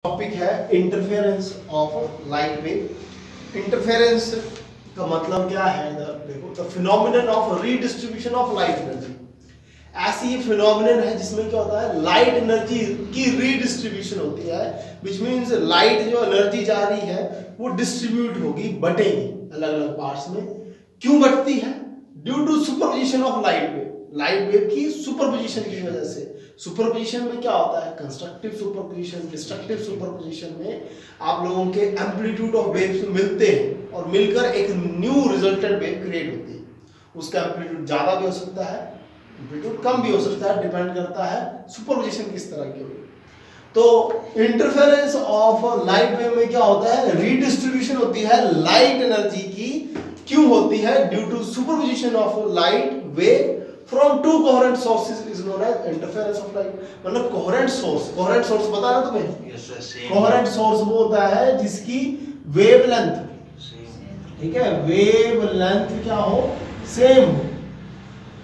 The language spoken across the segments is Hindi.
टॉपिक है interference of light wave. Interference का मतलब क्या है? देखो, the phenomenon of redistribution of light energy. ऐसी ये फिनोमिनन है जिसमें क्या होता है, लाइट एनर्जी की रीडिस्ट्रीब्यूशन होती है, विच मीन्स लाइट जो एनर्जी जा रही है वो डिस्ट्रीब्यूट होगी, बटेगी अलग अलग पार्ट्स में। क्यों बटती है? Due to superposition of light wave. Light wave की सुपरपोजिशन की वजह से। सुपरपोजिशन में क्या होता है? कंस्ट्रक्टिव सुपरपोजिशन, डिस्ट्रक्टिव सुपरपोजिशन में आप लोगों के एम्पलीट्यूड ऑफ वेव्स मिलते हैं और मिलकर एक न्यू रिजल्टेंट वेव क्रिएट होती है। उसका एम्पलीट्यूड ज्यादा भी हो सकता है, एम्पलीट्यूड कम भी हो सकता है, डिपेंड करता है सुपरपोजिशन किस तरह की होगी। तो इंटरफेरेंस ऑफ लाइट वेव में क्या होता है? रीडिस्ट्रीब्यूशन होती है लाइट एनर्जी की। क्यों होती है? Due to superposition of light wave from two coherent sources is known as interference of light। मतलब coherent source पता है ना तुम्हें? Yes, sir, same. coherent source वो होता है जिसकी wavelength, ठीक है, wavelength क्या हो? सेम हो,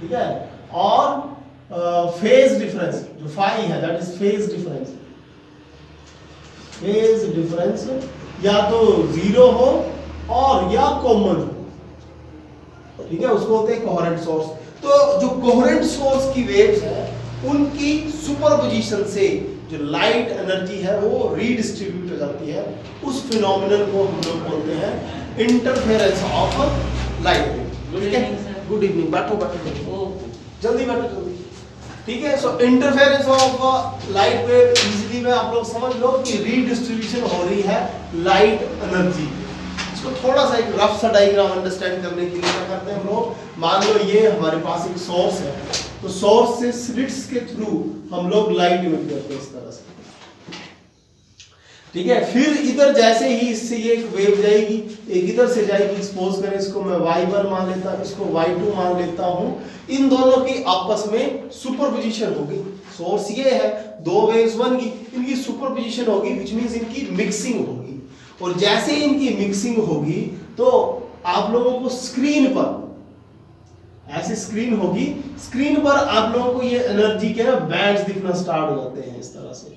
ठीक है, और फेज डिफरेंस जो फाई है, that is phase difference. Phase difference या तो जीरो हो और या कॉमन हो, ठीक है, उसको होते हैं कोहेरेंट सोर्स। तो जो कोहेरेंट सोर्स की वेव्स है उनकी सुपरपोजिशन से जो लाइट एनर्जी है वो रीडिस्ट्रीब्यूट हो जाती है। उस फिनोमिनन को हम लोग बोलते हैं इंटरफेरेंस ऑफ लाइट वेव। ठीक है, गुड इवनिंग, बैठो जल्दी बैठो जल्दी, ठीक है। So interference of light wave easily में आप लोग समझ लो कि रीडिस्ट्रीब्यूशन हो रही है लाइट एनर्जी। इसको थोड़ा सा एक रफ सा डायग्राम अंडरस्टैंड करने के लिए क्या करते हैं हम लोग, मान लो ये हमारे पास एक सोर्स है, तो सोर्स से स्लिट्स के थ्रू हम लोग लाइट इमिट करते हैं इस तरह से, ठीक है। फिर इधर जैसे ही इससे ये एक वेव जाएगी, एक इधर से जाएगी, सपोज करें इसको मैं y1 मान लेता हूं, इसको y2 मान लेता हूं। इन दोनों की आपस में सुपरपोजिशन होगी। सोर्स ये है, दो वेव्स बन गई, इनकी सुपरपोजिशन होगी, विच मींस इनकी मिक्सिंग होगी। और जैसे इनकी मिक्सिंग होगी तो आप लोगों को स्क्रीन पर ऐसी स्क्रीन होगी, स्क्रीन पर आप लोगों को ये एनर्जी के ना बैंड्स दिखना स्टार्ट हो जाते हैं इस तरह से,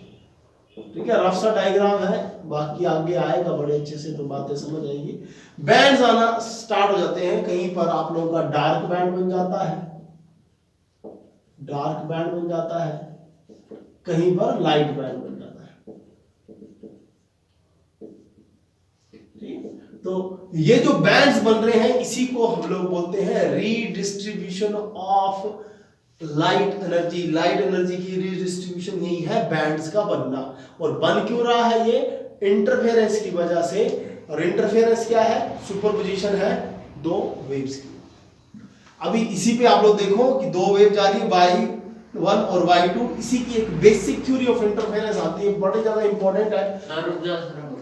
ठीक है। रफ सा डायग्राम है, बाकी आगे आएगा बड़े अच्छे से तो बातें समझ आएगी। बैंड्स आना स्टार्ट हो जाते हैं। कहीं पर आप लोगों का डार्क बैंड बन जाता है, डार्क बैंड बन जाता है, कहीं पर लाइट बैंड बन जाता है। तो ये जो बैंड्स बन रहे हैं इसी को हम लोग बोलते हैं redistribution of light energy. Light energy की रीडिस्ट्रीब्यूशन यही है बैंड्स का बनना। और बन क्यों रहा है? ये इंटरफेरेंस की वजह से। और इंटरफेरेंस क्या है? सुपरपोजिशन है दो वेव्स की। अभी इसी पे आप लोग देखो कि दो वेव जा रही है, y1 और y2। इसी की एक बेसिक थ्योरी ऑफ इंटरफेरेंस आती है, बड़ी ज्यादा इंपॉर्टेंट है,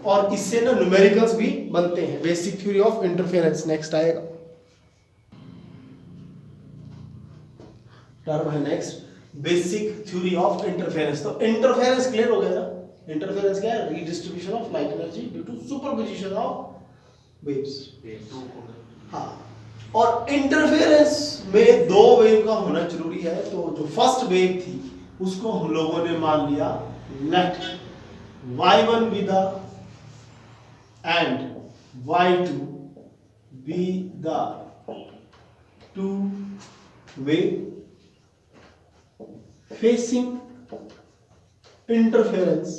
और इससे ना न्यूमेरिकल्स भी बनते हैं। Basic theory of interference next आएगा, टर्म है next, basic theory of interference. तो इंटरफेरेंस क्लियर हो गया ना? इंटरफेरेंस क्या है? Redistribution of light energy due to superposition of waves. हाँ, और इंटरफेरेंस में दो वेव का होना जरूरी है। तो जो फर्स्ट वेव थी उसको हम लोगों ने मान लिया late y1 be the and y2 be the two wave facing interference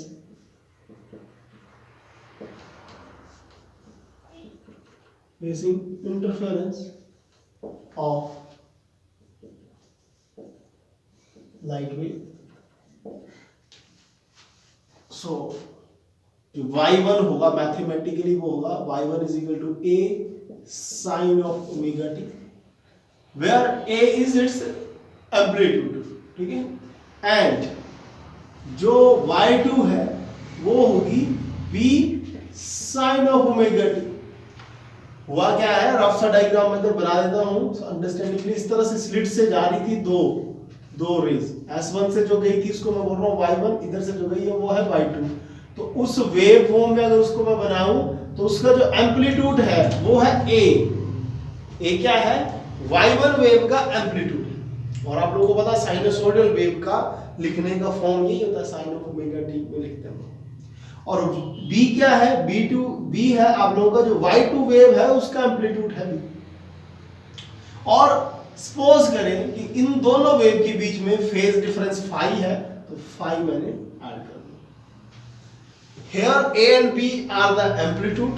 of light wave। so y1 होगा, मैथमेटिकली वो होगा y1 is equal to a sin of omega t, where a is its amplitude, ठीक है। एंड जो y2 है वो होगी b sin of omega t। हुआ क्या है? रफ सा डायग्राम मैं बना देता हूं अंडरस्टैंडिंग के लिए। इस तरह से स्लिट से जा रही थी दो रेज, s1 से जो गई थी उसको मैं बोल रहा हूं y1, इधर से जो गई है वो है y2। तो उस वेव फॉर्म में अगर उसको मैं बनाऊं तो उसका जो एम्पलीट्यूड है वो है a क्या है? y1 वेव का एम्पलीट्यूड है। और आप लोगों को पता है साइनसोइडल वेव का लिखने का फॉर्म यही होता है, साइन ऑफ ओमेगा टी में लिखते हैं। और b क्या है, b है आप लोगों का जो y2 वेव है उसका एम्पलीट्यूड है b। और सपोज करें कि इन दोनों वेव के बीच में फेज डिफरेंस फाई है, तो फाई मैंने ऐड कर दिया। Here a and b are the amplitude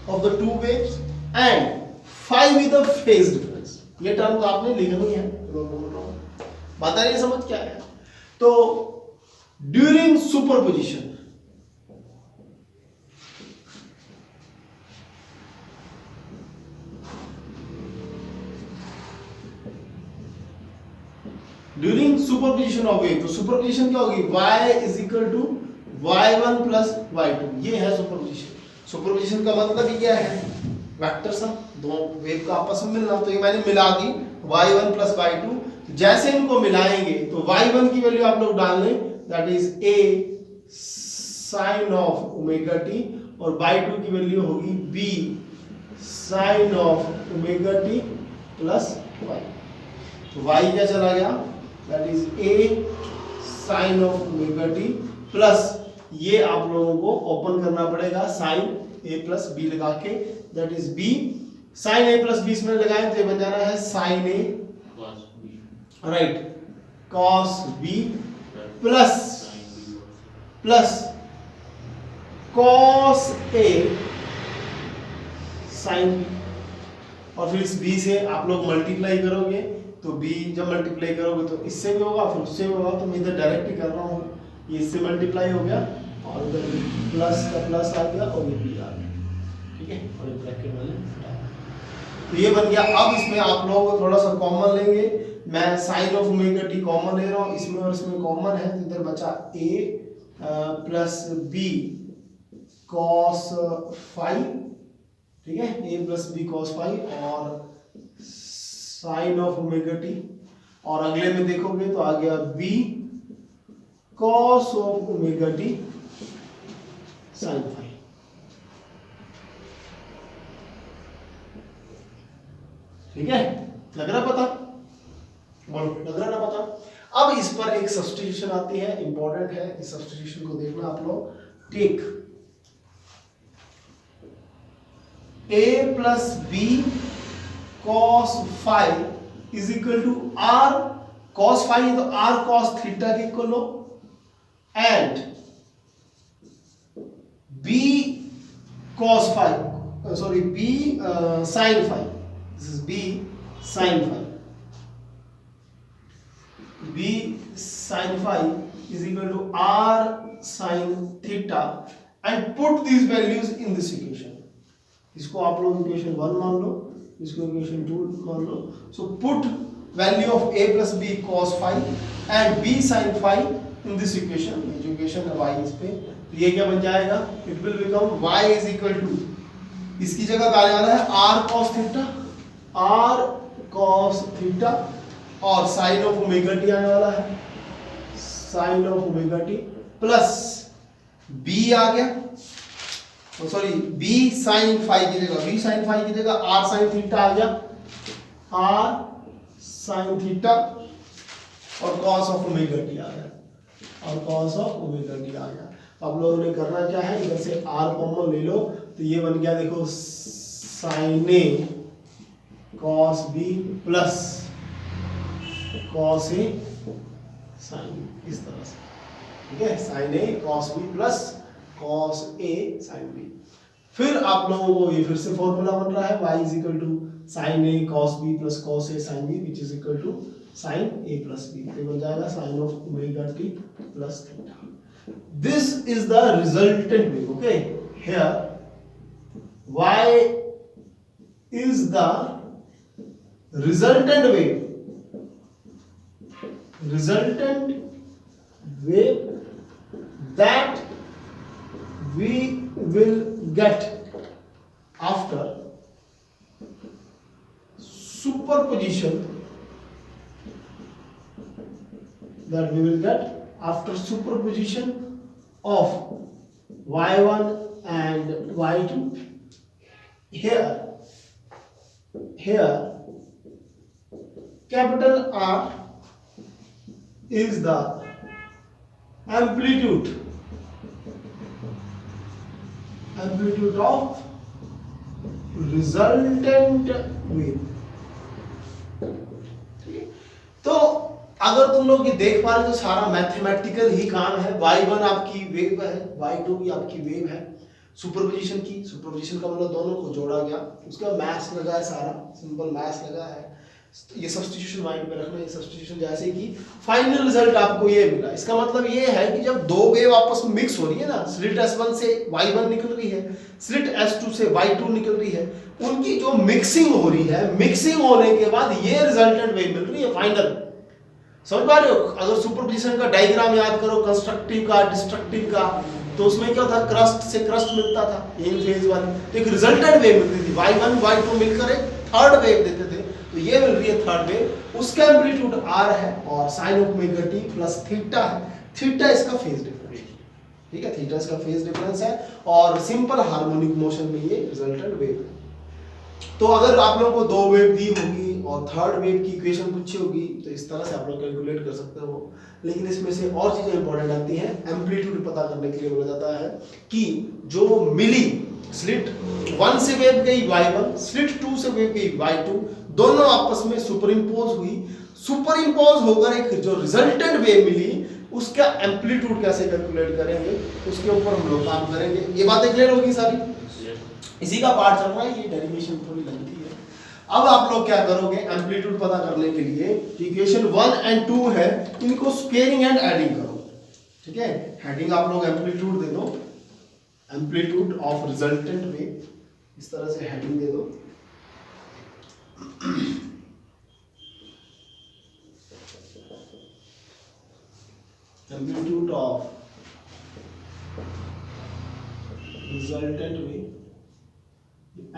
of the two waves and phi with the phase difference. ये टर्म तो आपने लिखनी है, बता रही समझ क्या है। तो during superposition, during superposition of wave, तो सुपरपोजिशन क्या होगी, y is equal to y1 plus y2, ये है सुपरपोजिशन। सुपरपोजिशन का मतलब ही क्या है, वेक्टर सम, दो वेव का आपस में मिलना। तो ये मैंने मिला दी y1 प्लस y2, जैसे इनको मिलाएंगे तो y1 की वैल्यू आप लोग डाल लें, that is a sine of omega t, और y2 की वैल्यू होगी b sine of omega t plus y। तो y क्या चला गया, that is a sine of omega t plus, ये आप लोगों को ओपन करना पड़ेगा साइन a प्लस बी लगा के, that is b sine a plus B इसमें लगाएं तो ये बन जाना है sine a right cos b plus cos a sine b। और फिर इस b से आप लोग मल्टीप्लाई करोगे, तो b जब मल्टीप्लाई करोगे तो इससे भी होगा फिर उससे भी होगा, तो मैं इधर डायरेक्ट ही कर रहा हूँ, ये इससे मल्टीप्लाई हो गया और उधर प्लस का प्लस आ गया और ये b आ गया, ठीक है, और ये ब्रैकेट वाले हटा दिया। तो ये बन गया। अब इसमें आप लोग थोड़ा सा कॉमन लेंगे, मैं sine of omega T common ले रहा हूँ, इसमें और इसमें कॉमन है, तो इधर बचा a plus B cos phi, ठीक है, a plus B cos phi और साइन ऑफ ओमेगा टी, और अगले में देखोगे तो आ गया b cos of omega T sine phi. ठीक है, लग रहा पता, बोलो लग रहा ना पता। अब इस पर एक सब्स्टिट्यूशन आती है, इंपॉर्टेंट है, इस सब्स्टिट्यूशन को देखना आप लोग। Take a plus B cos phi is equal to R cos phi है तो आर कॉस थीटा के इक्वल लो, and b cos phi, sorry b sin phi, this is b sin phi, b sin phi is equal to r sin theta and put these values in this equation। इसको आप लोग इक्वेशन 1 मान लो, इसको इक्वेशन 2 मान लो। So put value of a plus b cos phi and b sin phi in this equation, जो इक्वेशन है y इस पे, ये क्या बन जाएगा, it will become y is equal to, इसकी जगह पे आने वाला है r cos theta, r cos theta और sin ऑफ ओमेगा t आने वाला है, sin of omega t plus b आ गया, सॉरी b sin phi की जगह, b sin phi की जगह r sin थीटा आ गया, r sin थीटा और cos ऑफ ओमेगा t आ गया, और cos ऑफ ओमेगा t आ गया। अब लोगों ने करना क्या है, इधर से r कॉमन ले लो, तो ये बन गया देखो sin a cos b plus cos a sin b, इस तरह से, ठीक है, sin a cos b plus cos a sin b। फिर आप लोगों को ये फिर से फॉर्मूला बन रहा है y is equal to sin a cos b plus cos a sin b which is equal to sin a प्लस b, तो बन जाएगा sin of omega t plus theta. This is the resultant wave, okay? Here, y is the resultant wave. Resultant wave that we will get after superposition. That we will get after superposition of y1 and y2, here capital R is the amplitude amplitude of resultant wave. तो अगर तुम लोग ये देख पा रहे हो तो सारा मैथमेटिकल ही काम है। y1 आपकी वेव है, y2 भी आपकी वेव है सुपरपोजिशन की। सुपरपोजिशन का मतलब दोनों को जोड़ा गया, उसका मैथ्स लगा है, सारा सिंपल मैथ्स लगा है। ये सब्स्टिट्यूशन माइंड में रखना, ये सब्स्टिट्यूशन जैसे कि फाइनल रिजल्ट आपको ये मिला। इसका मतलब ये है कि जब दो वेव आपस में मिक्स हो रही है ना, स्लिट S1 से y1 निकल रही है, स्लिट S2 से y2 निकल रही है, उनकी जो मिक्सिंग हो रही है, मिक्सिंग होने के बाद ये रिजल्टेंट वेव मिल रही है फाइनल। समझ पा रहे हो? अगर सुपरपोजिशन का डायग्राम याद करो, कंस्ट्रक्टिव का, डिस्ट्रक्टिव का, तो उसमें क्या था, क्रस्ट से क्रस्ट मिलता था इन फेज वाली, तो एक रिजल्टेंट वेव मिलती थी, y1 y2 मिलकर एक थर्ड वेव देते थे। तो ये मिल रही है थर्ड वेव, उसका एम्पलीट्यूड r है और sin omega t plus theta है। थीटा इसका फेज डिफरेंस, ठीक है, थीटा इसका फेज डिफरेंस है और सिंपल हार्मोनिक मोशन में ये रिजल्टेंट वेव है। तो अगर आप लोगों को दो वेव दी होगी और थर्ड वेव की इक्वेशन पूछी होगी तो इस तरह से आप लोग कैलकुलेट कर सकते हो। लेकिन इसमें से और चीजें इंपॉर्टेंट आती हैं। एम्पलीट्यूड पता करने के लिए बोला जाता है कि जो मिली स्लिट 1 से वेव गई y1, स्लिट 2 से वेव गई y2, दोनों आपस में सुपरइम्पोज हुई। सुपरइम्पोज होकर एक जो रिजल्टेंट वेव मिली उसका एम्पलीट्यूड कैसे कैलकुलेट करेंगे, उसके ऊपर हम लोग काम करेंगे। ये बातें क्लियर होगी सारी? इसी का पार्ट चल रहा है, ये डेरिवेशन थोड़ी लंबी है। अब आप लोग क्या करोगे, एम्पलीट्यूड पता करने के लिए इक्वेशन 1 एंड 2 है, इनको स्क्वेयरिंग एंड एडिंग करो, ठीक है। हेडिंग आप लोग एम्पलीट्यूड दे दो, एम्पलीट्यूड ऑफ रिजल्टेंट वेव, इस तरह से हेडिंग दे दो। Amplitude of resultant wave,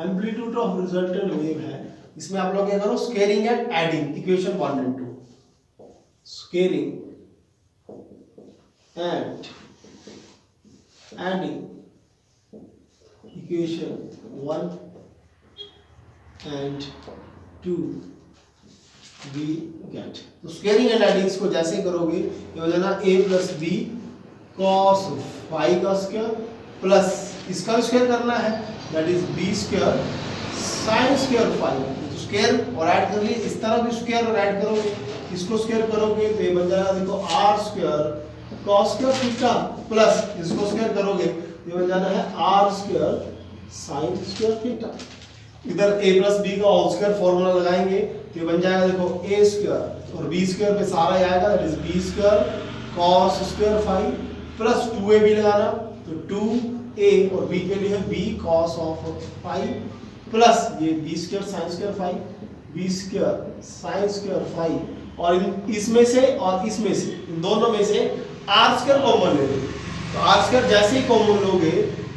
amplitude of resultant wave है, इसमें आप लोग क्या करो, squaring and adding equation 1 and 2, squaring and adding equation 1 and 2 we get. तो स्क्वेयरिंग एंड एडिंग को जैसे करोगे, ये हो जाना a plus B cos phi का स्क्वायर प्लस इसका स्क्वायर करना है, that is B square sine square phi. तो स्क्वायर और ऐड कर लिए, इस तरह भी स्क्वायर और ऐड करोगे, इसको स्क्वायर करोगे तो ये बन जाएगा देखो r square cos square theta plus इसको स्क्वायर करोगे ये बन जाना है r square sin square theta. इधर a प्लस बी का होल स्क्वायर फॉर्मूला लगाएंगे तो ये बन जाएगा देखो a स्क्वायर और b स्क्वायर पे सारा ही आएगा, that is b square cos square phi plus 2ab लगाना तो 2a और b के लिए b cos of phi plus ये b square sin square phi, b square sin square phi और इसमें से और इसमें से, इन दोनों में से r स्क्वायर कॉमन ले लो। तो r स्क्वायर जैसे ही कॉमन लोगे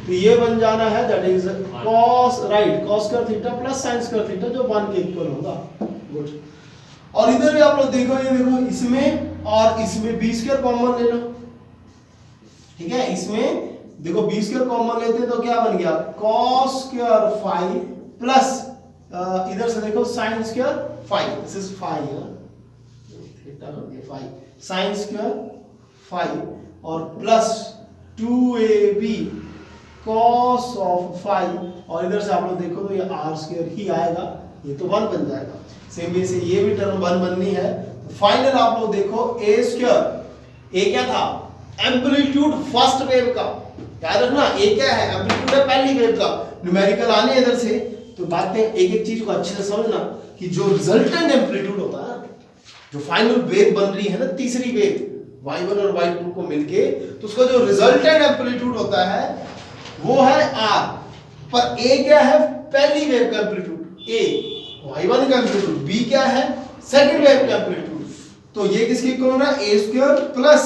तो ये बन जाना है, that is cos right cos square theta plus sin square theta जो 1 के इक्वल होगा। गुड। और इधर भी आप लोग देखो, ये देखो इसमें और इसमें b स्क्वायर कॉमन ले लो, ठीक है। इसमें देखो b स्क्वायर कॉमन लेते हैं तो क्या बन गया, cos स्क्वायर फाई प्लस इधर से देखो sin square phi, this is phi है, थीटा कर दिया फाई, sin स्क्वायर फाई और plus 2ab cos of phi और इधर से आप लोग देखो तो ये r स्क्वायर ही आएगा, ये तो 1 बन जाएगा। सेम वे से ये भी टर्म 1 बननी है। तो फाइनल आप लोग देखो a स्क्वायर, a क्या था, एम्पलीट्यूड फर्स्ट वेव का, याद रखना a क्या है, एम्पलीट्यूड है पहली वेव का। न्यूमेरिकल आने इधर से तो बातें एक एक चीज को अच्छे से समझना कि जो रिजल्टेंट एम्पलीट्यूड होता है, जो फाइनल वेव बन रही है ना, तीसरी वेव y1 और y2 को मिलके, तो उसका जो रिजल्टेंट एम्पलीट्यूड होता है वो है r, पर a क्या है, पहली वेव का एम्पलीट्यूड a, y1 का एम्पलीट्यूड b क्या है, सेकंड वेव का एम्पलीट्यूड। तो ये किसके इक्वल हो रहा है, a square plus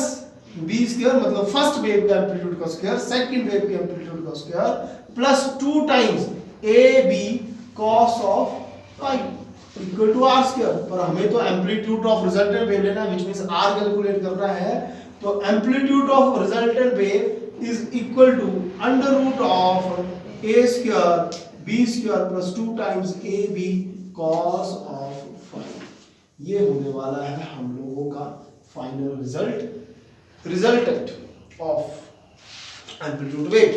b square, मतलब फर्स्ट वेव का एम्पलीट्यूड का स्क्वायर सेकंड वेव के एम्पलीट्यूड का square plus 2 times ab cos of phi equal to r square. पर हमें तो एम्पलीट्यूड ऑफ रिजल्टेंट वेव लेना है, व्हिच मींस r कैलकुलेट करना है। तो amplitude of resultant wave is equal to under root of a square b square plus 2 times ab cos of phi. ये होने वाला है हम लोगों का final resultant of amplitude wave.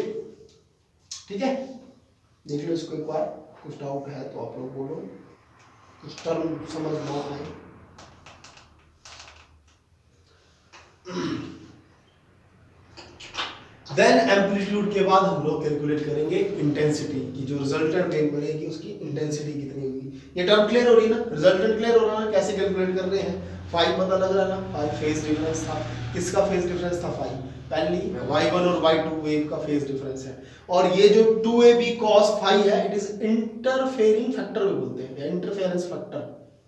ठीक है, देख लो इसको एक बार, कुछ डाउट है तो आप लोग बोलो, कुछ टर्म समझ ना आए। देन एम्पलीट्यूड के बाद हम लोग कैलकुलेट करेंगे इंटेंसिटी की, जो रिजल्टेंट वेव बनेगी उसकी इंटेंसिटी कितनी होगी। ये टर्म क्लियर हो रही है ना, रिजल्टेंट क्लियर हो रहा है, कैसे कैलकुलेट कर रहे हैं, फाई पता लग रहा है ना, फाई फेज डिफरेंस था, किसका फेज डिफरेंस था, फाई, पहली y1 और y2 वेव का फेज डिफरेंस है, और ये जो 2ab cos फाई है, इट इज इंटरफेयरिंग फैक्टर भी बोलते हैं, interference factor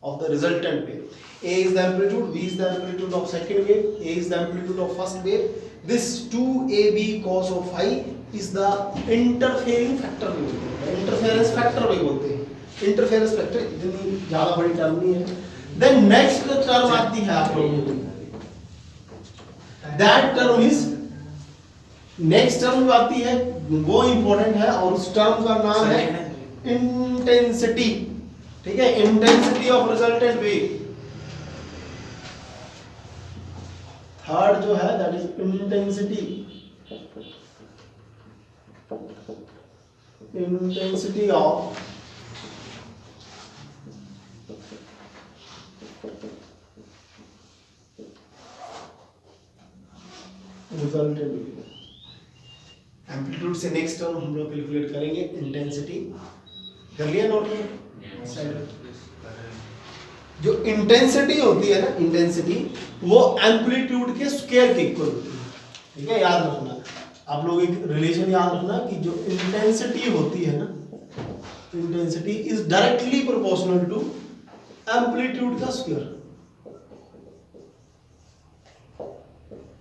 of the resultant wave. A is the amplitude, B is the amplitude of second wave, A is the amplitude of first wave. This 2ab cos of phi is the interfering factor भी बोलते हैं, interference factor भी बोलते हैं, interference factor इतनी ज़्यादा बड़ी टर्म नहीं है। Then next टर्म आती है आप लोगों को, that term is, next term आती है वो important है, और उस टर्म का नाम है इंटेंसिटी, ठीक है, intensity of resultant wave. Third जो है that is intensity, intensity of resultant wave. Amplitude से नेक्स्ट टर्म हम लोग कैलकुलेट करेंगे इंटेंसिटी, कर लिया नोट में। जो इंटेंसिटी होती है ना, इंटेंसिटी वो एम्पलीट्यूड के स्क्वायर के इक्वल होती है, ठीक है, याद रखना। आप लोग एक रिलेशन याद रखना कि जो इंटेंसिटी होती है ना, intensity is directly proportional to amplitude का स्क्वायर।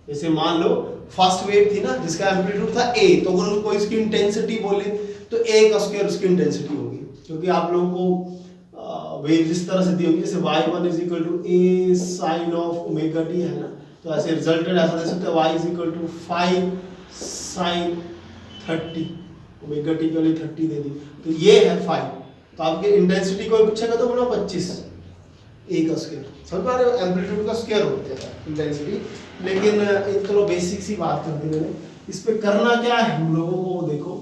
जैसे मान लो फर्स्ट वेव थी ना, जिसका एम्पलीट्यूड था a, तो अगर उनको इसकी इंटेंसिटी बोले तो a का स्क्वायर उसकी इंटेंसिटी होगी, क्योंकि आप लोगों को वेव जिस तरह से दी होगी, जैसे y1 is equal to a sin of omega t है ना, तो ऐसे रिजल्टेंट ऐसा दे सकते हैं y is equal to 5 sin 30, omega t के लिए 30 दे दी, तो ये है 5, तो आपके इंटेंसिटी को पूछेगा तो बोलो 25 a का स्क्वायर, समझ पा रहे हो, एम्पलीट्यूड का स्क्वायर होता है इंटेंसिटी। लेकिन एक चलो बेसिक सी बात करते हैं, इस पे करना क्या है हम लोगों को, देखो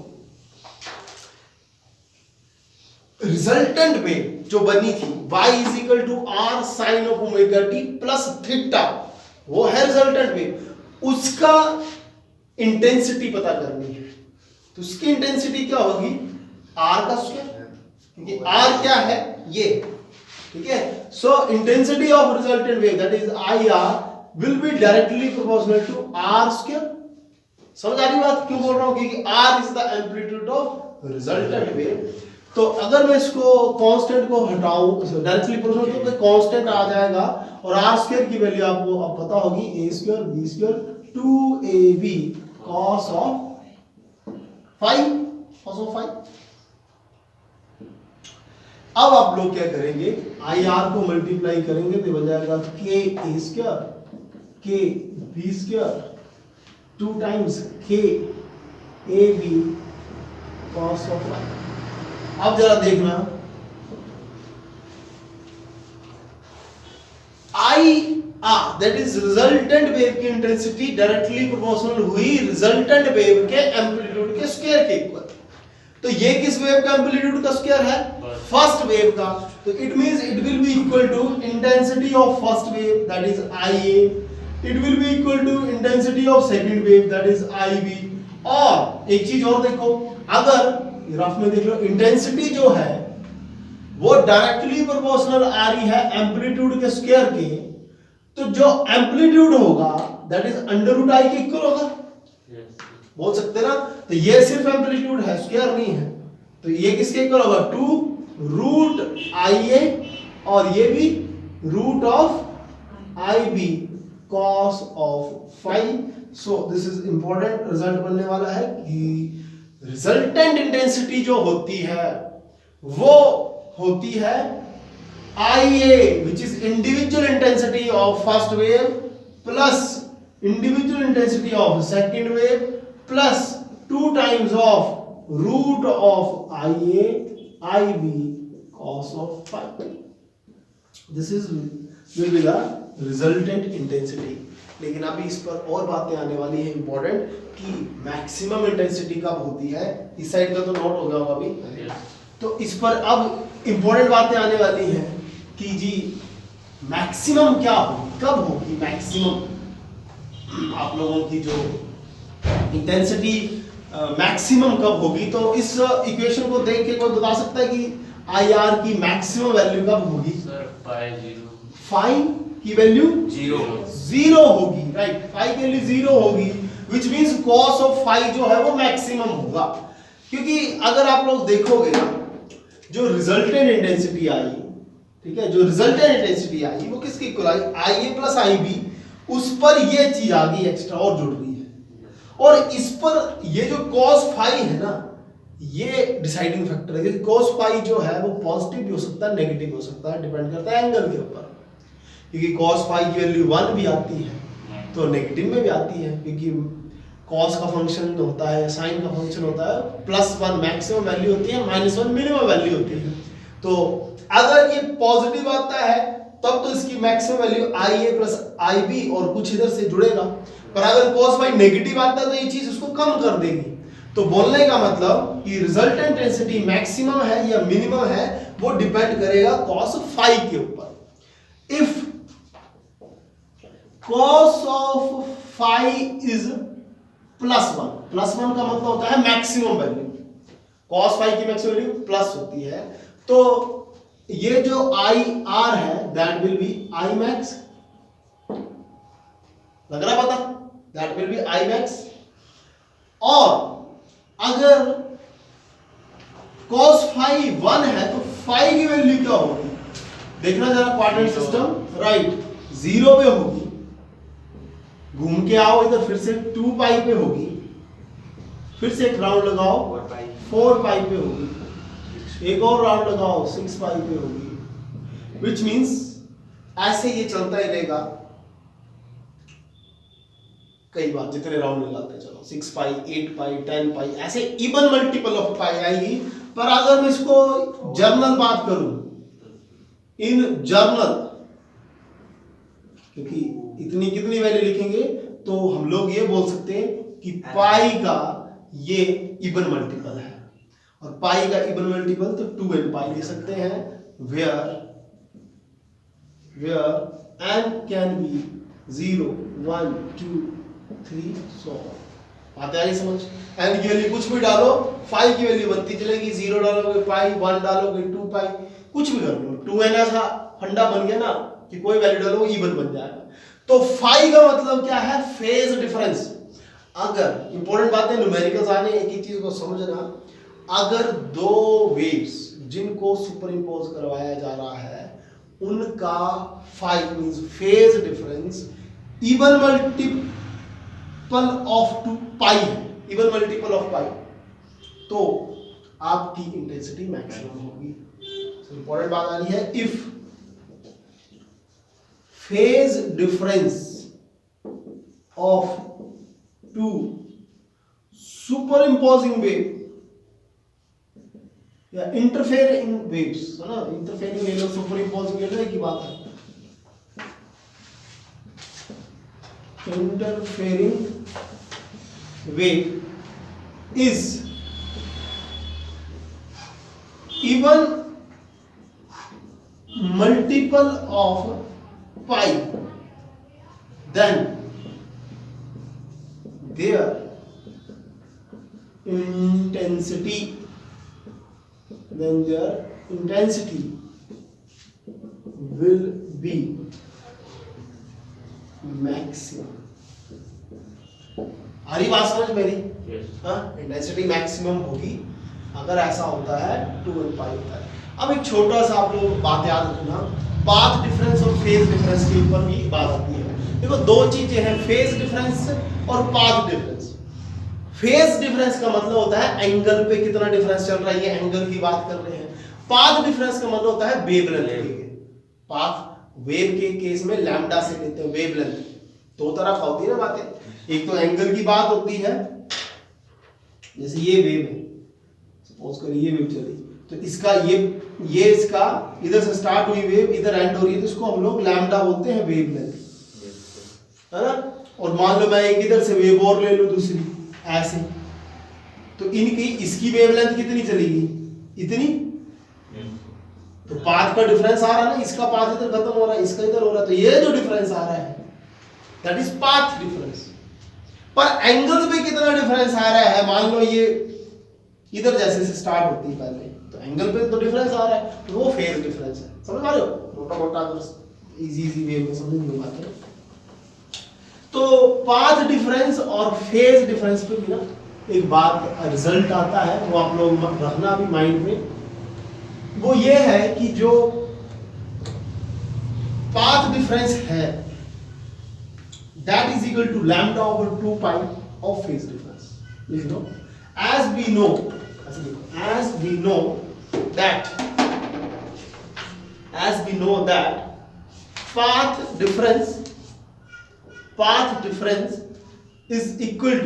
रिजल्टेंट वेव जो बनी थी y is equal to r sine of omega t plus theta, वो है रिजल्टेंट वेव, उसका इंटेंसिटी पता करनी है, तो उसकी इंटेंसिटी क्या होगी, r का स्क्वायर, क्योंकि r क्या है ये, ठीक है। So intensity of resultant wave that is IR will be directly proportional to r square. समझ आ रही बात, क्यों बोल रहा हूं, क्योंकि r is the amplitude of resultant wave. तो अगर मैं इसको कांस्टेंट को हटाऊं डायरेक्टली प्रोपोर्शनल, तो कांस्टेंट आ जाएगा, और r स्क्वायर की वैल्यू आपको अब पता होगी, a square b square 2ab cos of 5। अब आप लोग क्या करेंगे, IR को मल्टीप्लाई करेंगे तो बन जाएगा k a square k b square 2 times k a b cos of 5। अब जरा देखना, IR that is resultant wave की इंटेंसिटी डायरेक्टली प्रोपोर्शनल हुई रिजल्टेंट वेव के एम्पलीट्यूड के स्क्वायर के इक्वल। तो ये किस वेव का एम्पलीट्यूड का स्क्वायर है, फर्स्ट वेव का, तो it means it will be equal to intensity of first wave that is IA, it will be equal to intensity of second wave that is IB। और एक चीज और देखो, अगर ग्राफ में देख लो, इंटेंसिटी जो है वो डायरेक्टली प्रोपोर्शनल आ रही है एम्पलीट्यूड के स्क्वायर के, तो जो एम्पलीट्यूड होगा that is under root I के इक्वल होगा, बोल सकते ना। तो ये सिर्फ एम्पलीट्यूड है, स्क्वायर नहीं है, तो ये किसके इक्वल होगा, 2 रूट IA, और ये भी root of IB cos of 5। So this is important, result बनने वाला है कि रिजल्टेंट इंटेंसिटी जो होती है वो होती है IA which is individual intensity of first wave plus individual intensity of second wave plus 2 times of root of IA IB cos of 5. This is will be the resultant intensity. लेकिन अभी इस पर और बातें आने वाली है इंपॉर्टेंट कि मैक्सिमम इंटेंसिटी कब होती है। इस साइड का तो नोट हो गया होगा अभी। तो इस पर अब इंपॉर्टेंट बातें आने वाली हैं कि जी मैक्सिमम क्या होगी, कब होगी मैक्सिमम, आप लोगों की जो इंटेंसिटी मैक्सिमम कब होगी। तो इस इक्वेशन को देख के कोई बता सकता है कि आई आर की मैक्सिमम वैल्यू कब होगी? सर पाई जीरो, फाई की वैल्यू जीरो होगी, राइट। फाई की वैल्यू जीरो होगी, which means cos of phi जो है वो मैक्सिमम होगा। क्योंकि अगर आप लोग देखोगे ना, जो रिजल्टेंट इंटेंसिटी आई, ठीक है, जो रिजल्टेंट इंटेंसिटी आई वो किसकी equal I? I A plus I B, उस पर ये चीज आ गई एक्स्ट्रा और जुड़ रही है, और इस पर ये जो cos फाई है ना, ये डिसाइडिंग फैक्टर है। cos फाई जो है वो पॉजिटिव भी हो सकता है, नेगेटिव भी हो सकता है, डिपेंड करता है एंगल के ऊपर। क्योंकि cos फाई की वैल्यू 1 भी आती है तो नेगेटिव में भी आती है, क्योंकि cos का फंक्शन होता है, sin का फंक्शन होता है, +1 मैक्सिमम वैल्यू होती है, -1 मिनिमम वैल्यू होती है। तो अगर ये पॉजिटिव आता है तब तो इसकी maximum value I A plus I B और कुछ इधर से जुड़ेगा, पर अगर cos फाई नेगेटिव आता है तो ये चीज उसको कम कर देगी। तो बोलने का मतलब कि रिजल्टेंट इंटेंसिटी मैक्सिमम है या मिनिमम है वो डिपेंड करेगा cos फाई के ऊपर। If cos of phi is +1, +1 का मतलब होता है मैक्सिमम वैल्यू, cos फाई की मैक्सिमम वैल्यू प्लस होती है, तो ये जो आई आर है that will be I max, लग रहा पता, that will be I max. और अगर cos फाई 1 है तो फाई की वैल्यू क्या होगी? देखना जरा क्वाड्रेंट सिस्टम, राइट, 0 पे होगी, घूम के आओ इधर, फिर से 2 पाई पे होगी, फिर से एक राउंड लगाओ 4 पाई पे होगी, एक और राउंड लगाओ 6 पाई पे होगी, विच मींस ऐसे ये चलता ही रहेगा कई बार, जितने राउंड लगाते चलो, 6 पाई, 8 पाई, 10 पाई, ऐसे इवन मल्टीपल ऑफ पाई आएगी। पर अगर मैं इसको जर्नल बात करूं, इन जर्नल, क्योंकि इतनी कितनी वैल्यू लिखेंगे तो हम लोग ये बोल सकते हैं कि पाई का ये इवन मल्टीपल है, और पाई का इवन मल्टीपल तो 2n पाई लिख सकते हैं, where n can be 0 1 2 3 so आते आ समझ। n की वैल्यू कुछ भी डालो, फाई की वैल्यू बनती चलेगी, 0 डालोगे पाई, 1 डालोगे 2 पाई, कुछ भी कर लो, 2n ऐसा फंडा बन गया ना कि कोई वैल्यू डालो इवन बन जाएगा। तो फाई का मतलब क्या है? Phase difference. अगर इंपॉर्टेंट बात है, न्यूमेरिकल्स आने, एक ही चीज को समझना, अगर दो वेव्स जिनको सुपर इंपोज करवाया जा रहा है उनका phi means phase difference even multiple of 2 pi, even multiple of pi, तो आपकी इंटेंसिटी मैक्सिमम होगी। इंपॉर्टेंट बात आ रही है, if phase difference of two superimposing wave या interfering waves, है ना, interfering wave और superimposing wave एक ही बात है। Interfering wave is even multiple of pi, then their intensity will be maximum। आ रही बात समझ मेरी? हाँ, इंटेंसिटी मैक्सिमम होगी अगर ऐसा होता है 2n पाई होता है। अब एक छोटा सा आप लोग बात याद रखना, पाथ डिफरेंस और फेज डिफरेंस के ऊपर भी बात आती है। देखो दो चीजें हैं, फेज डिफरेंस और पाथ डिफरेंस। फेज डिफरेंस का मतलब होता है एंगल पे कितना डिफरेंस चल रहा है, ये एंगल की बात कर रहे हैं। पाथ डिफरेंस का मतलब होता है वेवलेंथ के। पाथ वेव के केस में लैम्डा से लेते हैं वेवलेंथ, दो तरह का होती है ना बातें, एक तो एंगल की बात होती है, जैसे ये वेव है, सपोज करिए ये वेव चली, तो इसका ये इसका इधर से स्टार्ट हुई वेव इधर एंड हो रही है, तो इसको हम लोग लैम्डा बोलते हैं वेवलेंथ। है ना। और मान लो मैं एक इधर से वेव और ले लूं दूसरी ऐसे, तो इनकी इसकी वेवलेंथ कितनी चलेगी, इतनी। तो पाथ का डिफरेंस आ रहा है ना, इसका पाथ इधर खत्म हो रहा है, इसका इधर हो रहा है, तो ये जो डिफरेंस आ रहा है दैट इज पाथ डिफरेंस। पर एंगल्स में कितना डिफरेंस आ रहा है, मान लो ये इधर जैसे से स्टार्ट होती है पहले, तो एंगल पे तो डिफरेंस आ रहा है, तो वो फेज डिफरेंस है। समझ पा रहे हो, मोटा मोटा अगर इजी वे में समझ नहीं पाते तो पाथ डिफरेंस और फेज डिफरेंस पे भी ना एक बात रिजल्ट आता है, वो आप लोग रखना भी माइंड में। वो ये है कि जो पाथ डिफरेंस है that is equal to lambda over 2 pi of phase difference. लिख लो, as we know that path difference is equal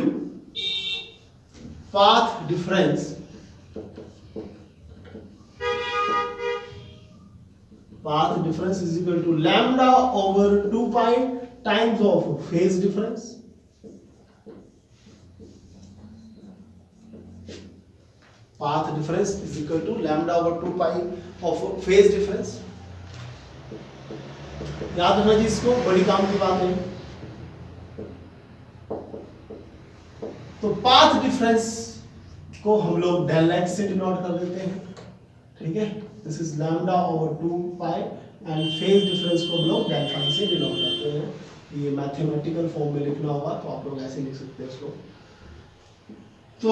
to lambda over 2 pi times of phase difference. Path difference is equal to lambda over 2 pi of phase difference. याद रखना जी, इसको बड़ी काम की बात है। तो पाथ डिफरेंस को हम लोग डेल एक्स से डिनोट कर देते हैं, ठीक है। This is lambda over 2 pi and phase difference को हम लोग डेल फाई से डिनोट करते हैं। ये मैथमेटिकल फॉर्म में लिखना होगा तो आप लोग ऐसे लिख सकते हैं इसको। तो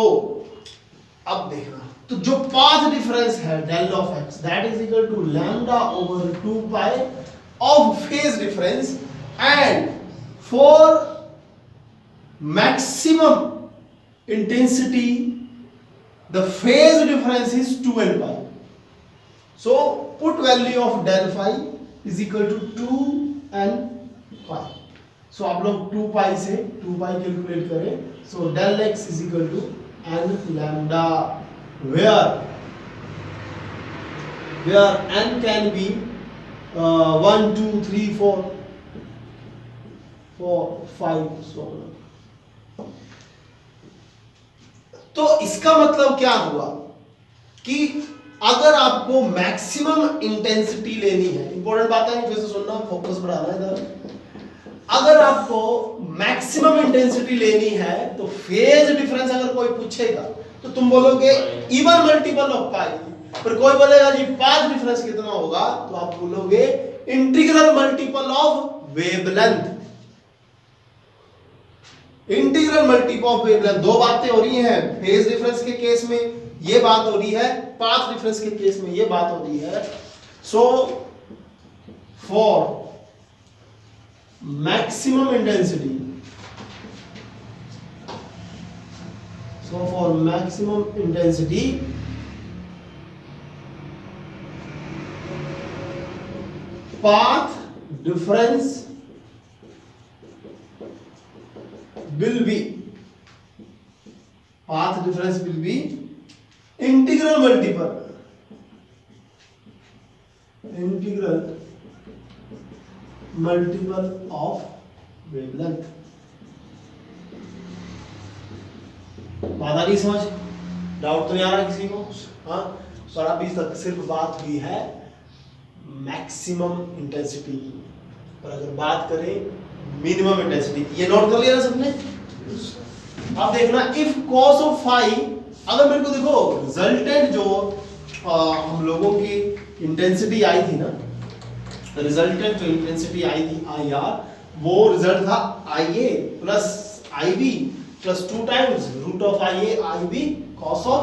अब देखना, तो जो पाथ डिफरेंस है del of x that is equal to lambda over 2 pi of phase difference, and for maximum intensity the phase difference is 2n pi. So put value of del phi is equal to 2n pi. So आप लोग 2 pi से 2 pi कैलकुलेट करें, so del x is equal to n lambda, where n can be 1 2 3 4 5 so on. तो इसका मतलब क्या हुआ कि अगर आपको मैक्सिमम इंटेंसिटी लेनी है, इंपॉर्टेंट बात है, फिर से सुनना, फोकस बढ़ाना इधर। अगर आपको मैक्सिमम इंटेंसिटी लेनी है तो फेज डिफरेंस अगर कोई पूछेगा तो तुम बोलोगे इवन मल्टीपल ऑफ पाई, पर कोई बोलेगा जी पाथ डिफरेंस कितना होगा तो आप बोलोगे integral multiple of wavelength. Integral multiple of wavelength, दो बातें हो रही हैं, फेज डिफरेंस के केस में ये बात हो रही है, पाथ डिफरेंस के केस में ये बात हो रही है। So for maximum intensity, path difference will be integral multiple of wavelength। बात आ रही समझ, डाउट तो नहीं आ रहा किसी को? हाँ, पर अभी तक सिर्फ बात हुई है मैक्सिमम इंटेंसिटी की, पर अगर बात करें मिनिमम इंटेंसिटी, ये नोट कर लिया ना सबने। अब देखना, इफ cos ऑफ फाई, अगर मेरे को देखो रिजल्टेंट जो हम लोगों की इंटेंसिटी आई थी ना, रिजल्टेंट जो इंटेंसिटी आई थी आई आर, वो रिजल्ट था I A plus I B plus 2 times root of I A I B cos of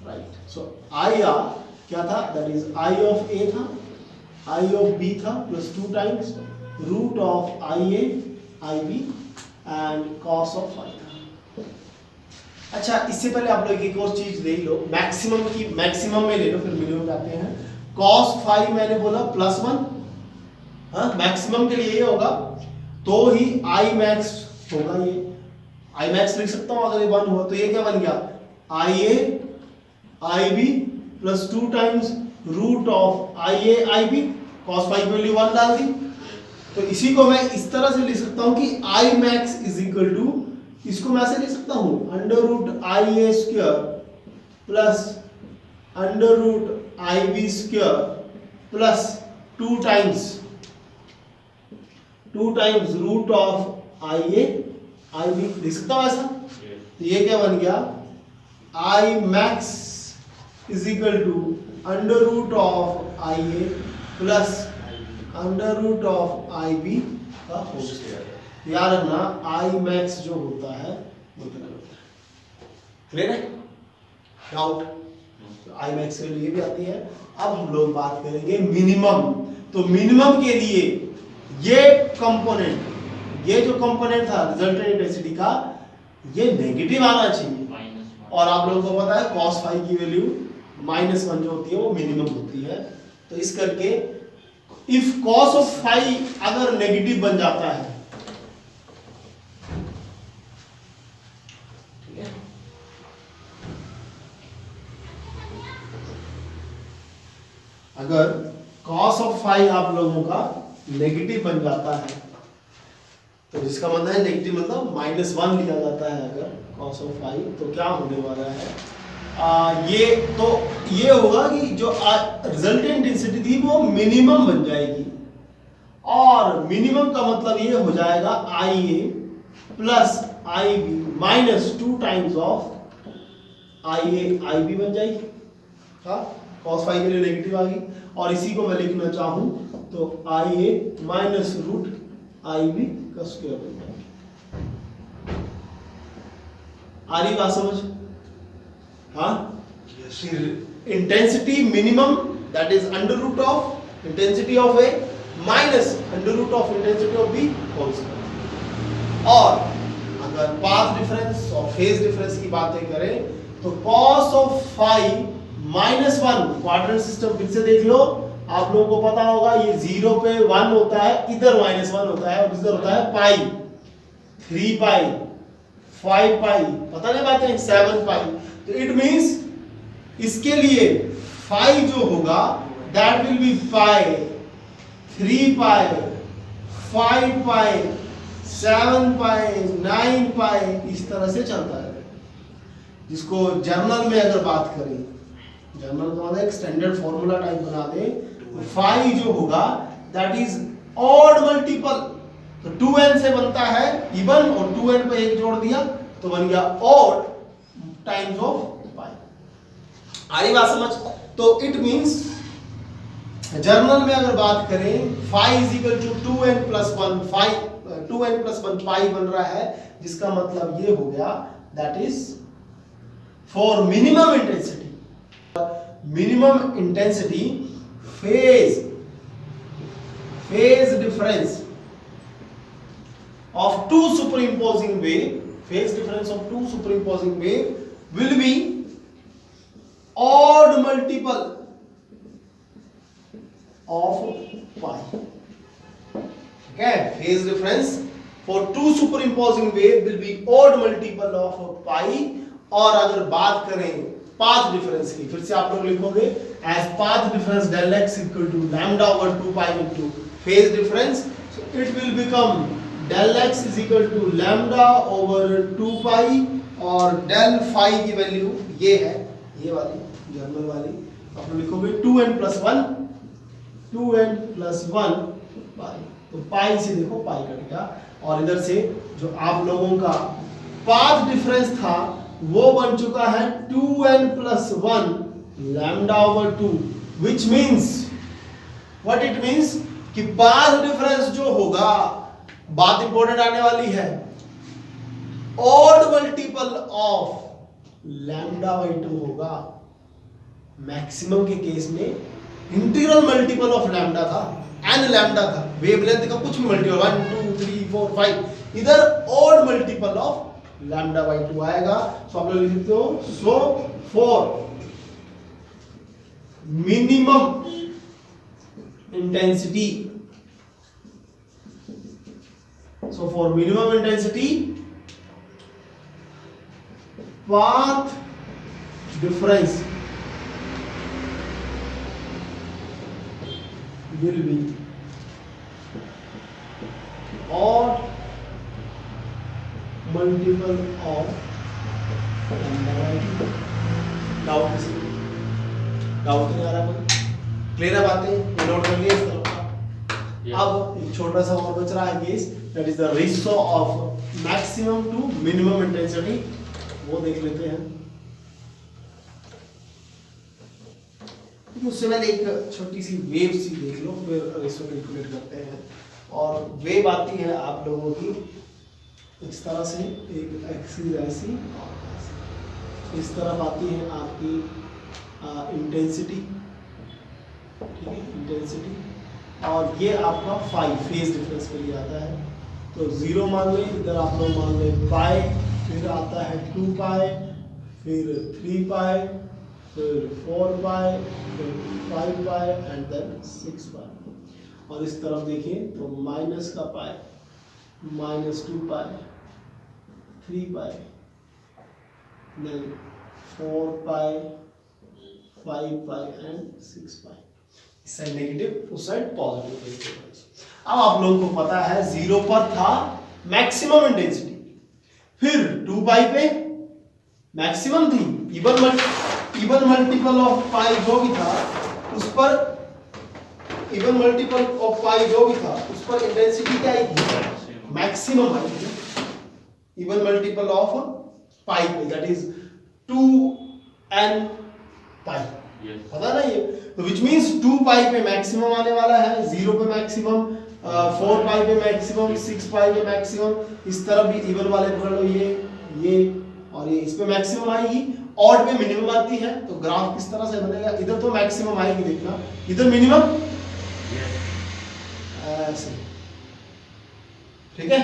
right. So I R क्या था, that is I of A था, आई ऑफ बी था plus 2 times root of I A I B and cos of phi था। अच्छा, इससे पहले आप लोग एक और चीज ले लो, मैक्सिमम की मैक्सिमम में ले लो फिर मिनिमम जाते हैं। cos फाई मैंने बोला +1, हाँ मैक्सिमम के लिए ये होगा तो ही आई मैक्स होगा, ये आई मैक्स लिख सकता हूं अगर ये 1 हुआ तो ये क्या बन गया, I A I B plus 2 times root of I A I B, cos phi की वैल्यू 1 डाल दी, तो इसी को मैं इस तरह से लिख सकता हूं कि I max is equal to, इसको मैं ऐसे लिख सकता हूं under root I A square plus under root I B square plus 2 times root of I A I B, लिख सकता हूं ऐसा। तो ये क्या बन गया, I max is equal to under root of I A plus under root of I B का होल स्क्वायर। याद रखना आई मैक्स जो होता है वो इतना होता है। क्लियर है? डाउट? आई मैक्स के लिए भी आती है। अब हम लोग बात करेंगे मिनिमम। तो मिनिमम के लिए ये कंपोनेंट, ये जो कंपोनेंट था रिजल्टेंट इंटेंसिटी का, ये नेगेटिव आना चाहिए। और आप लोगों को पता है cos फाई की वैल्यू -1 जो होती है वो मिनिमम होती है। तो इस करके इफ cos ऑफ फाई अगर नेगेटिव बन जाता है, ठीक है, अगर cos ऑफ फाई आप लोगों का नेगेटिव बन जाता है, तो जिसका मतलब है नेगेटिव मतलब -1 लिया जाता है अगर cos ऑफ फाई, तो क्या होने वाला है, ये होगा कि जो रिजल्टेंट इंटेंसिटी थी वो मिनिमम बन जाएगी। और मिनिमम का मतलब ये हो जाएगा I A plus I B minus 2 times of I A I B बन जाएगी। हाँ, cos फाई के लिए नेगेटिव आ गई। और इसी को मैं लिखना चाहूं तो I A minus root I B का स्क्वायर बन जाएगा। आ रही बात समझ? हाँ, intensity minimum that is under root of intensity of A minus under root of intensity of B whole square. और अगर पाथ डिफरेंस और फेज डिफरेंस की बातें करें तो cos of phi -1, quadrant system फिर से देख लो, आप लोगों को पता होगा ये 0 पे 1 होता है, इधर -1 होता है और इधर होता है पाई, 3 पाई, 5 पाई, पता नहीं बात है, 7 पाई। तो इट मींस इसके लिए फाई जो होगा दैट विल बी पाई, 3 पाई, 5 पाई, 7 पाई, 9 पाई, इस तरह से चलता है। जिसको जर्नल में अगर बात करें, जर्नल का मतलब एक स्टैंडर्ड फॉर्मूला टाइप बना दे, तो फाई जो होगा दैट इज ऑड मल्टीपल। तो 2n से बनता है इवन और 2n पे 1 जोड़ दिया तो बन गया ऑड टाइम्स ऑफ पाई। आ रही बात समझ? तो इट मींस जर्नल में अगर बात करें phi is equal to 2n plus 1 phi, 2n plus 1 pi बन रहा है, जिसका मतलब ये हो गया that is for minimum intensity. Minimum intensity phase difference of two superimposing wave, phase difference of two superimposing wave will be odd multiple of pi. Okay, phase difference for two superimposing wave will be odd multiple of pi. और अगर बात करें पाथ डिफरेंस की, फिर से आप लोग लिखोगे as path difference del x equal to lambda over 2 pi into phase difference, so it will become del x is equal to lambda over 2 pi और del phi की वैल्यू ये है, ये वाली जर्नल वाली, आप लोग लिखोगे 2n plus 1 pi। तो पाई से देखो पाई कट गया और इधर से जो आप लोगों का पाथ डिफरेंस था वो बन चुका है 2n plus 1 lambda over 2, which means what it means कि पाथ डिफरेंस जो होगा, बात इंपॉर्टेंट आने वाली है, odd multiple of lambda by 2 होगा। मैक्सिमम के केस में इंटीग्रल मल्टीपल ऑफ लैम्डा था, एन लैम्डा था, वेवलेंथ का कुछ भी मल्टीपल 1 2 3 4 5, इधर odd multiple of lambda by 2 आएगा। सो आप लोग लिख सकते हो, so for minimum intensity, so for minimum intensity path difference will be odd multiple of lambda by 2। Doubt किसी को? डाउट नहीं आ रहा कोई? क्लियर है बातें? ये नोट कर लिया इस तरफ का। अब एक छोटा सा और बच रहा है case, that is the ratio of maximum to minimum intensity, वो देख लेते हैं। उससे पहले एक छोटी सी वेव सी देख लो, फिर रेशियो कैलकुलेट करते हैं। और वेव आती है आप लोगों की इस तरह से, एक एक्सिस ऐसी, इस तरफ आती है आपकी इंटेंसिटी, ठीक है, इंटेंसिटी, और ये आपका फाई फेज डिफरेंस के लिए आता है। तो 0 मान लें, इधर आप लोग मान लें पाई, फिर आता है 2 पाई, फिर 3 पाई, फिर 4 पाई, फिर 5 पाई एंड देन 6 पाई। और इस तरफ देखिए तो माइनस का पाई, -2 पाई, 3 पाई, देन 4 पाई, 5 पाई एंड 6 पाई। इस साइड नेगेटिव, उस साइड पॉजिटिव। अब आप लोगों को पता है 0 पर था मैक्सिमम इंटेंसिटी, फिर 2 पाई पे मैक्सिमम थी, इवन मल्टीपल ऑफ पाई जो भी था उस पर, इवन मल्टीपल ऑफ पाई जो भी था उस पर इंटेंसिटी क्या आई थी? मैक्सिमम आई थी। इवन मल्टीपल ऑफ पाई पे, दैट इज 2n पाई, पता ना ये? तो विच मीन्स 2 पाई पे मैक्सिमम आने वाला है, 0 पे मैक्सिमम, 4 पाई पे मैक्सिमम, 6 पाई पे मैक्सिमम। इस तरफ भी इवन वाले पकड़ लो, ये और ये, इस पे मैक्सिमम आएगी, ऑड पे मिनिमम आती है। तो ग्राफ किस तरह से बनेगा? इधर तो मैक्सिमम आएगी, देखना इधर मिनिमम, ऐसे, ठीक है।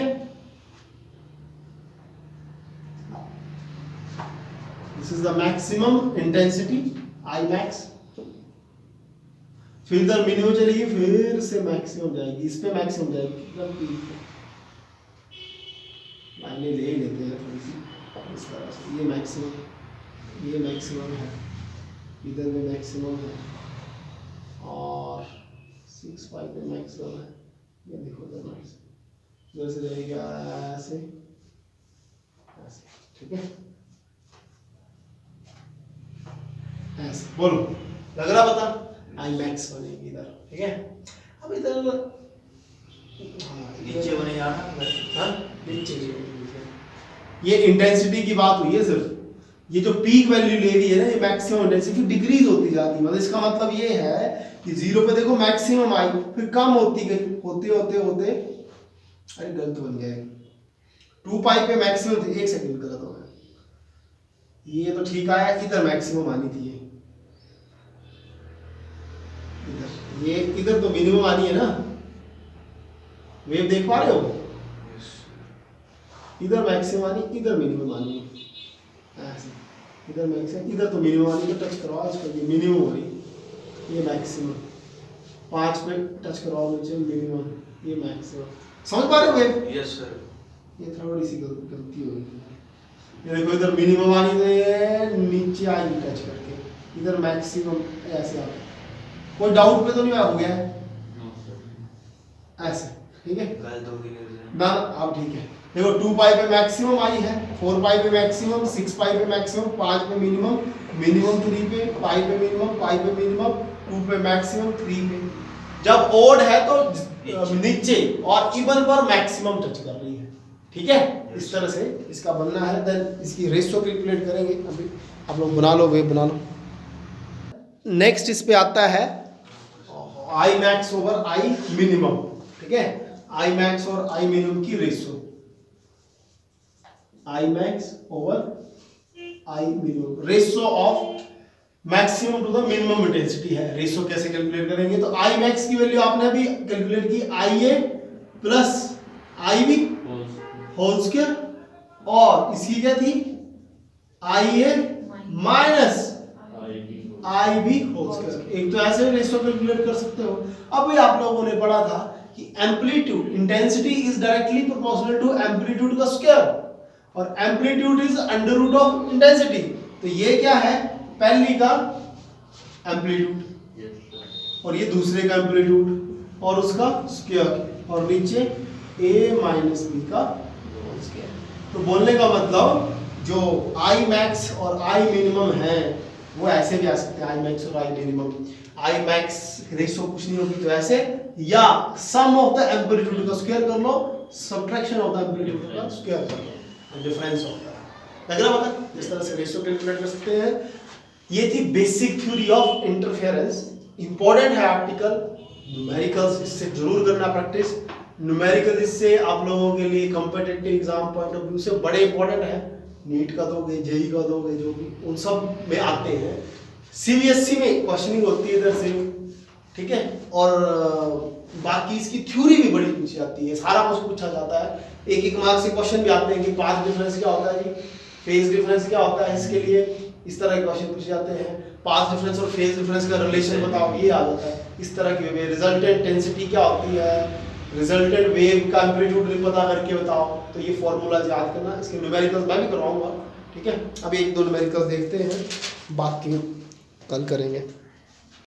This is the maximum intensity I max, फिर इधर मिनिमम चलेगी, फिर से मैक्सिमम जाएगी, इस पे मैक्सिमम जाएगी, एकदम पीक पे। लाइनें ले ही लेते हैं थोड़ी सी इस तरह से, ये मैक्सिमम है, इधर भी मैक्सिमम है, और 6 पाई पे मैक्सिमम है, ये देखो इधर मैक्सिमम, इधर से जाएगा ऐसे ऐसे, ठीक है, ऐसे। बोलो, लग रहा पता? आई मैक्स बनेगी इधर, ठीक है। अब इधर नीचे बने जाना, हाँ नीचे, ये इंटेंसिटी की बात हुई है सिर्फ। ये जो पीक वैल्यू ले रही है ना, ये मैक्सिमम इंटेंसिटी डिक्रीज होती जाती है, मतलब इसका मतलब ये है कि 0 पे देखो मैक्सिमम आई, फिर कम होती गई, होते होते होते, अरे गलत बन गया, 2 पाई पे मैक्सिमम थी, एक सेकंड गलत हो गया, ये तो ठीक आया, इधर मैक्सिमम आनी थी, ये इधर तो मिनिमम आनी है ना, वेव देख पा रहे हो? इधर मैक्सिमम आनी, इधर मिनिमम आनी है, ऐसे, इधर मैक्सिमम, इधर तो मिनिमम आनी, तो टच करवाओ इसको, ये मिनिमम हो रही, ये मैक्सिमम, 5 पे टच करवाओ नीचे, मिनिमम, ये मैक्सिमम। समझ पा रहे हो वेव? Yes sir. ये थोड़ी सी गलती हो गई, ये देखो इधर मिनिमम आनी, तो ये नीचे आएगी टच करके, इधर मैक्सिमम ऐसे आ, कोई डाउट पे तो नहीं हो गया है? ऐसे, ठीक है ना, अब ठीक है। देखो 2 पाई पे मैक्सिमम आई है, 4 पाई पे मैक्सिमम, 6 पाई पे मैक्सिमम, 5 पे मिनिमम, मिनिमम 3 पे, पाई पे मिनिमम, पाई पे मिनिमम, 2 पे मैक्सिमम, 3 पे। जब ओड है तो नीचे, और इवन पर मैक्सिमम टच कर रही है, ठीक है। इस तरह से इसका बनना है, देन इसकी रेशियो कैलकुलेट करेंगे। अभी आप लोग बना लो, वेव बना लो। नेक्स्ट इस पे आता है I max over I minimum, ठीक है। आई मैक्स और आई मिनिमम की ratio, I max over I minimum, ratio of maximum to the minimum intensity है। रेशियो कैसे कैलकुलेट करेंगे? तो आई मैक्स की वैल्यू आपने अभी कैलकुलेट की, आई A plus I B whole square, और इसकी क्या थी? आई A minus I B whole square. एक तो ऐसे रेशियो कैलकुलेट कर सकते हो। अभी आप लोगों ने पढ़ा था कि amplitude, intensity is directly proportional to amplitude का स्क्वायर, और amplitude is under root of intensity. तो ये क्या है? पहली का एम्पलीट्यूड, और ये दूसरे का एम्पलीट्यूड, और उसका स्क्वायर, और नीचे a माइनस बी का होल स्क्वायर। तो बोलने का मतलब जो आई मैक्स और आई मिनिमम है वो ऐसे भी आ सकते हैं, आई मैक्स और I minimum. I max ratio कुछ नहीं होगी तो ऐसे, या सम ऑफ द एम्पलीट्यूड का स्क्वायर कर लो, सब्ट्रैक्शन ऑफ द एम्पलीट्यूड का स्क्वायर कर लो, डिफरेंस होता है। लग रहा पता इस तरह से रेशो कैलकुलेट कर सकते हैं। ये थी basic theory of interference. Important है आर्टिकल, न्यूमेरिकल्स इससे जरूर करना प्रैक्टिस। न्यूमेरिकल इससे आप लोगों के लिए competitive exam point of view से बड़े इंपॉर्टेंट है। नीट का दोगे, जेई का दोगे, जो भी उन सब में आते हैं। सीबीएसई में क्वेश्चनिंग होती है इधर से, ठीक है। और बाकी इसकी थ्योरी भी बड़ी पूछी जाती है, सारा कुछ पूछा जाता है। एक एक मार्क्स से क्वेश्चन भी आते हैं कि पाथ डिफरेंस क्या होता है जी, फेज डिफरेंस क्या होता है, इसके लिए इस तरह के क्वेश्चन पूछे जाते हैं। पाथ डिफरेंस और फेज डिफरेंस का रिलेशन बताओ, ये आ जाता है। इस तरह की रिजल्टेंट डेंसिटी क्या होती है, रिजल्टेंट वेव का एम्पलीट्यूड पता करके बताओ। तो ये फॉर्मूला याद करना। इसके न्यूमेरिकल्स मैं भी करवाऊंगा, ठीक है। अभी एक दो न्यूमेरिकल्स देखते हैं, बाकी कल करेंगे।